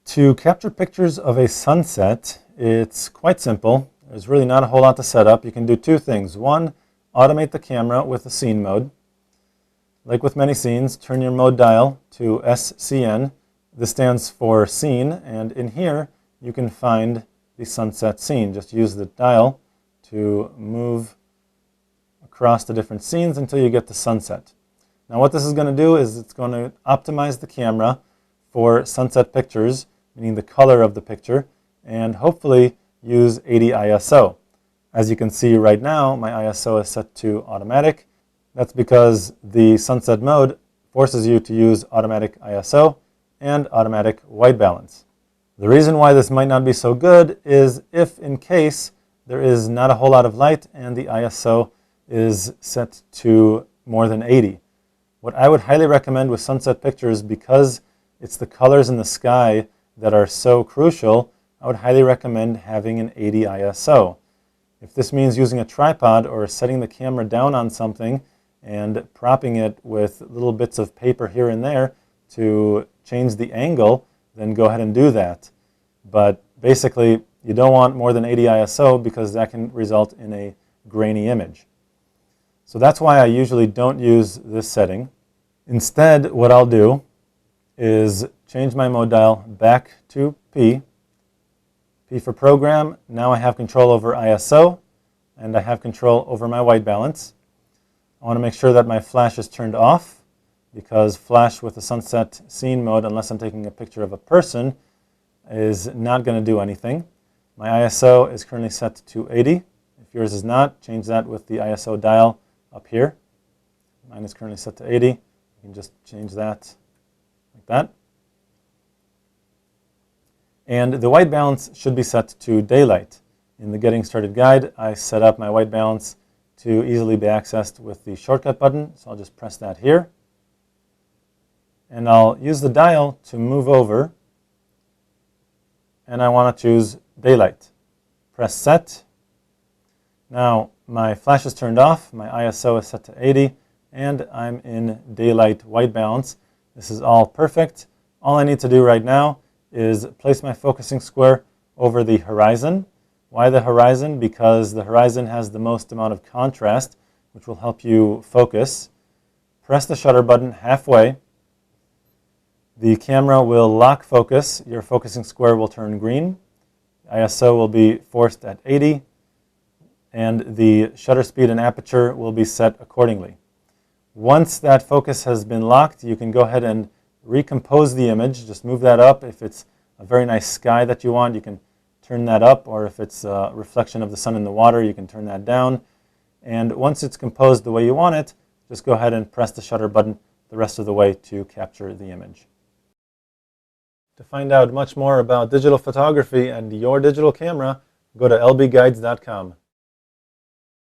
To capture pictures of a sunset, it's quite simple. There's really not a whole lot to set up. You can do two things. One, automate the camera with the scene mode. Like with many scenes, turn your mode dial to SCN. This stands for scene, and in here you can find the sunset scene. Just use the dial to move across the different scenes until you get to sunset. Now what this is going to do is it's going to optimize the camera for sunset pictures, meaning the color of the picture, and hopefully use 80 ISO. As you can see right now, my ISO is set to automatic. That's because the sunset mode forces you to use automatic ISO and automatic white balance. The reason why this might not be so good is if in case there is not a whole lot of light and the ISO is set to more than 80. What I would highly recommend with sunset pictures, because it's the colors in the sky that are so crucial, I would highly recommend having an 80 ISO. If this means using a tripod or setting the camera down on something and propping it with little bits of paper here and there to change the angle, then go ahead and do that. But basically, you don't want more than 80 ISO because that can result in a grainy image. So that's why I usually don't use this setting. Instead, what I'll do is change my mode dial back to P. P for program. Now I have control over ISO and I have control over my white balance. I want to make sure that my flash is turned off, because flash with the sunset scene mode, unless I'm taking a picture of a person, is not going to do anything. My ISO is currently set to 80. If yours is not, change that with the ISO dial up here. Mine is currently set to 80. You can just change that like that. And the white balance should be set to daylight. In the Getting Started guide, I set up my white balance to easily be accessed with the shortcut button. So I'll just press that here. And I'll use the dial to move over. And I want to choose daylight. Press set. Now my flash is turned off, my ISO is set to 80, and I'm in daylight white balance. This is all perfect. All I need to do right now is place my focusing square over the horizon. Why the horizon? Because the horizon has the most amount of contrast, which will help you focus. Press the shutter button halfway. The camera will lock focus. Your focusing square will turn green. ISO will be forced at 80, and the shutter speed and aperture will be set accordingly. Once that focus has been locked, you can go ahead and recompose the image. Just move that up. If it's a very nice sky that you want, you can turn that up, or if it's a reflection of the sun in the water, you can turn that down. And once it's composed the way you want it, just go ahead and press the shutter button the rest of the way to capture the image. To find out much more about digital photography and your digital camera, go to lbguides.com.